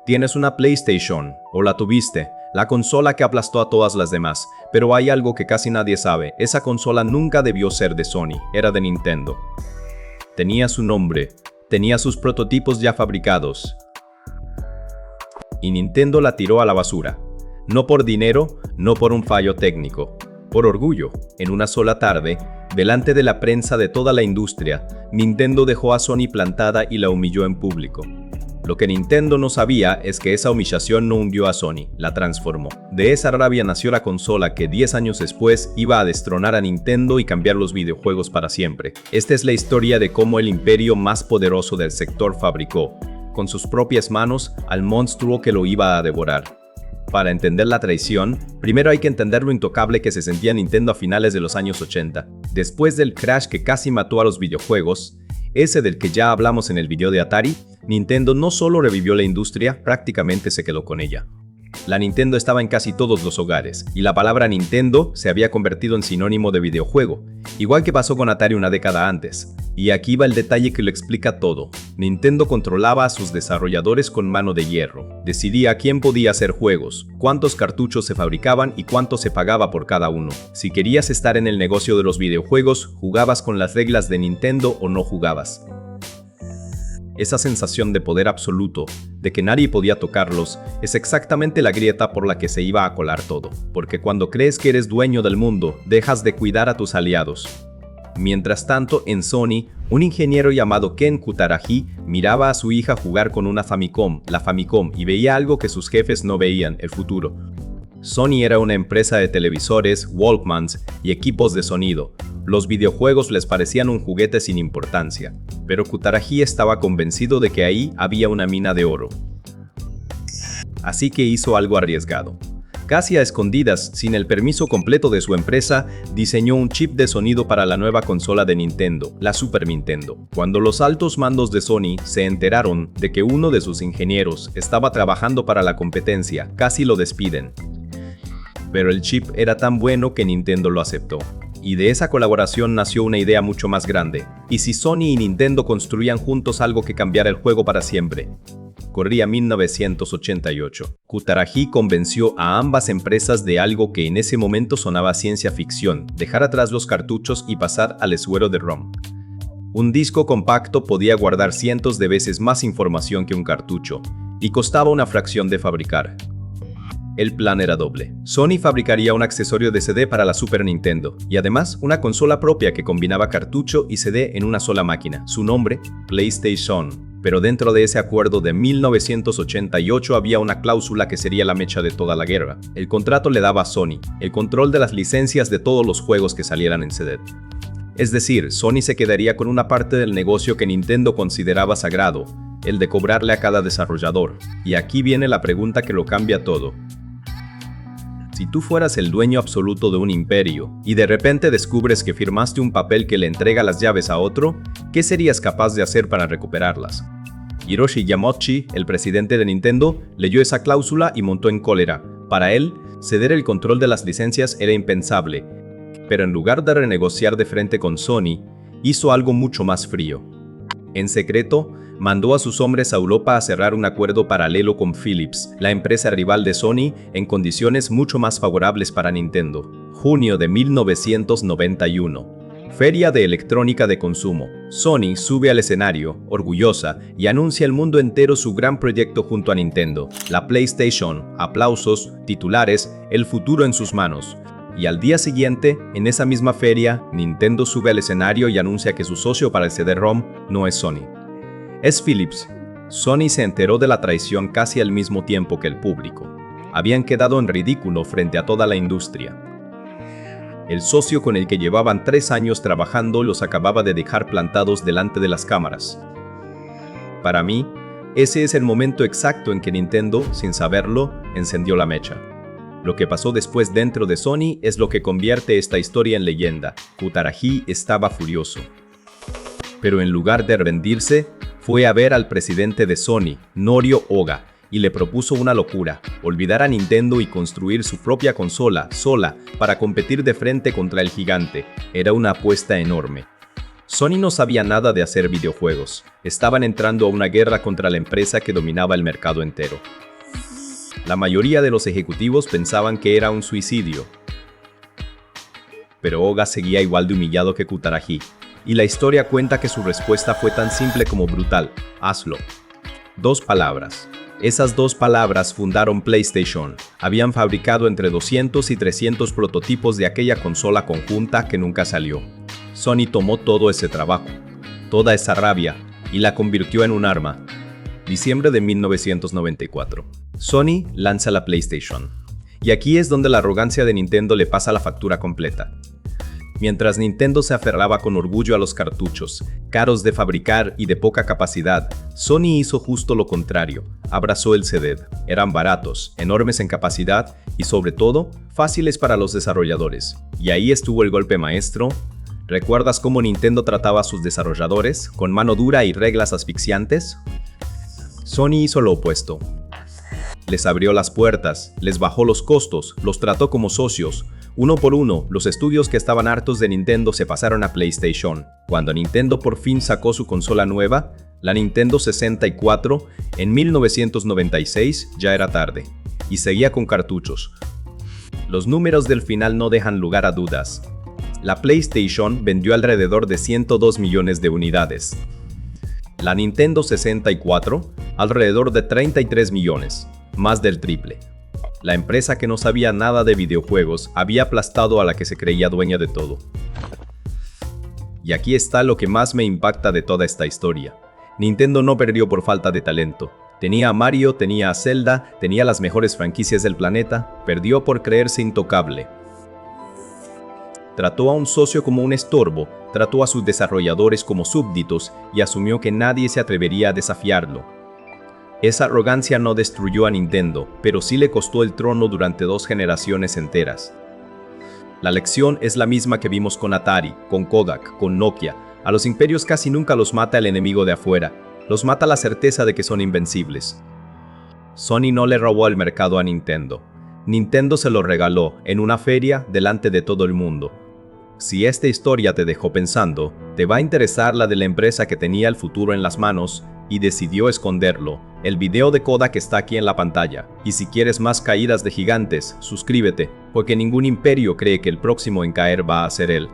Tienes una PlayStation, o la tuviste, la consola que aplastó a todas las demás, pero hay algo que casi nadie sabe, esa consola nunca debió ser de Sony, era de Nintendo. Tenía su nombre, tenía sus prototipos ya fabricados, y Nintendo la tiró a la basura. No por dinero, no por un fallo técnico, por orgullo. En una sola tarde, delante de la prensa de toda la industria, Nintendo dejó a Sony plantada y la humilló en público. Lo que Nintendo no sabía es que esa humillación no hundió a Sony, la transformó. De esa rabia nació la consola que 10 años después iba a destronar a Nintendo y cambiar los videojuegos para siempre. Esta es la historia de cómo el imperio más poderoso del sector fabricó, con sus propias manos, al monstruo que lo iba a devorar. Para entender la traición, primero hay que entender lo intocable que se sentía Nintendo a finales de los años 80. Después del crash que casi mató a los videojuegos, ese del que ya hablamos en el video de Atari, Nintendo no solo revivió la industria, prácticamente se quedó con ella. La Nintendo estaba en casi todos los hogares, y la palabra Nintendo se había convertido en sinónimo de videojuego, igual que pasó con Atari una década antes. Y aquí va el detalle que lo explica todo. Nintendo controlaba a sus desarrolladores con mano de hierro. Decidía quién podía hacer juegos, cuántos cartuchos se fabricaban y cuánto se pagaba por cada uno. Si querías estar en el negocio de los videojuegos, jugabas con las reglas de Nintendo o no jugabas. Esa sensación de poder absoluto, de que nadie podía tocarlos, es exactamente la grieta por la que se iba a colar todo. Porque cuando crees que eres dueño del mundo, dejas de cuidar a tus aliados. Mientras tanto, en Sony, un ingeniero llamado Ken Kutaragi miraba a su hija jugar con una Famicom, la Famicom, y veía algo que sus jefes no veían, el futuro. Sony era una empresa de televisores, Walkmans y equipos de sonido. Los videojuegos les parecían un juguete sin importancia, pero Kutaragi estaba convencido de que ahí había una mina de oro. Así que hizo algo arriesgado. Casi a escondidas, sin el permiso completo de su empresa, diseñó un chip de sonido para la nueva consola de Nintendo, la Super Nintendo. Cuando los altos mandos de Sony se enteraron de que uno de sus ingenieros estaba trabajando para la competencia, casi lo despiden. Pero el chip era tan bueno que Nintendo lo aceptó. Y de esa colaboración nació una idea mucho más grande. ¿Y si Sony y Nintendo construían juntos algo que cambiara el juego para siempre? Corría 1988. Kutaragi convenció a ambas empresas de algo que en ese momento sonaba ciencia ficción, dejar atrás los cartuchos y pasar al esfuero de ROM. Un disco compacto podía guardar cientos de veces más información que un cartucho, y costaba una fracción de fabricar. El plan era doble. Sony fabricaría un accesorio de CD para la Super Nintendo, y además una consola propia que combinaba cartucho y CD en una sola máquina, su nombre, PlayStation. Pero dentro de ese acuerdo de 1988 había una cláusula que sería la mecha de toda la guerra. El contrato le daba a Sony el control de las licencias de todos los juegos que salieran en CD. Es decir, Sony se quedaría con una parte del negocio que Nintendo consideraba sagrado, el de cobrarle a cada desarrollador. Y aquí viene la pregunta que lo cambia todo. Si tú fueras el dueño absoluto de un imperio y de repente descubres que firmaste un papel que le entrega las llaves a otro, ¿qué serías capaz de hacer para recuperarlas? Hiroshi Yamauchi, el presidente de Nintendo, leyó esa cláusula y montó en cólera. Para él, ceder el control de las licencias era impensable, pero en lugar de renegociar de frente con Sony, hizo algo mucho más frío. En secreto, mandó a sus hombres a Europa a cerrar un acuerdo paralelo con Philips, la empresa rival de Sony, en condiciones mucho más favorables para Nintendo. Junio de 1991. Feria de electrónica de consumo. Sony sube al escenario, orgullosa, y anuncia al mundo entero su gran proyecto junto a Nintendo, la PlayStation. Aplausos, titulares, el futuro en sus manos. Y al día siguiente, en esa misma feria, Nintendo sube al escenario y anuncia que su socio para el CD-ROM no es Sony. Es Philips. Sony se enteró de la traición casi al mismo tiempo que el público. Habían quedado en ridículo frente a toda la industria. El socio con el que llevaban 3 años trabajando los acababa de dejar plantados delante de las cámaras. Para mí, ese es el momento exacto en que Nintendo, sin saberlo, encendió la mecha. Lo que pasó después dentro de Sony es lo que convierte esta historia en leyenda. Kutaragi estaba furioso. Pero en lugar de rendirse, fue a ver al presidente de Sony, Norio Oga, y le propuso una locura: olvidar a Nintendo y construir su propia consola, sola, para competir de frente contra el gigante. Era una apuesta enorme. Sony no sabía nada de hacer videojuegos. Estaban entrando a una guerra contra la empresa que dominaba el mercado entero. La mayoría de los ejecutivos pensaban que era un suicidio. Pero Oga seguía igual de humillado que Kutaragi. Y la historia cuenta que su respuesta fue tan simple como brutal: hazlo. 2 palabras. Esas 2 palabras fundaron PlayStation. Habían fabricado entre 200 y 300 prototipos de aquella consola conjunta que nunca salió. Sony tomó todo ese trabajo, toda esa rabia, y la convirtió en un arma. Diciembre de 1994. Sony lanza la PlayStation. Y aquí es donde la arrogancia de Nintendo le pasa la factura completa. Mientras Nintendo se aferraba con orgullo a los cartuchos, caros de fabricar y de poca capacidad, Sony hizo justo lo contrario. Abrazó el CD. Eran baratos, enormes en capacidad y sobre todo, fáciles para los desarrolladores. Y ahí estuvo el golpe maestro. ¿Recuerdas cómo Nintendo trataba a sus desarrolladores? ¿Con mano dura y reglas asfixiantes? Sony hizo lo opuesto. Les abrió las puertas, les bajó los costos, los trató como socios. Uno por uno, los estudios que estaban hartos de Nintendo se pasaron a PlayStation. Cuando Nintendo por fin sacó su consola nueva, la Nintendo 64, en 1996 ya era tarde. Y seguía con cartuchos. Los números del final no dejan lugar a dudas. La PlayStation vendió alrededor de 102 millones de unidades. La Nintendo 64, alrededor de 33 millones, más del triple. La empresa que no sabía nada de videojuegos había aplastado a la que se creía dueña de todo. Y aquí está lo que más me impacta de toda esta historia. Nintendo no perdió por falta de talento. Tenía a Mario, tenía a Zelda, tenía las mejores franquicias del planeta, perdió por creerse intocable. Trató a un socio como un estorbo, trató a sus desarrolladores como súbditos y asumió que nadie se atrevería a desafiarlo. Esa arrogancia no destruyó a Nintendo, pero sí le costó el trono durante 2 generaciones enteras. La lección es la misma que vimos con Atari, con Kodak, con Nokia. A los imperios casi nunca los mata el enemigo de afuera, los mata la certeza de que son invencibles. Sony no le robó el mercado a Nintendo. Nintendo se lo regaló en una feria delante de todo el mundo. Si esta historia te dejó pensando, te va a interesar la de la empresa que tenía el futuro en las manos y decidió esconderlo. El video de Kodak está aquí en la pantalla. Y si quieres más caídas de gigantes, suscríbete, porque ningún imperio cree que el próximo en caer va a ser él.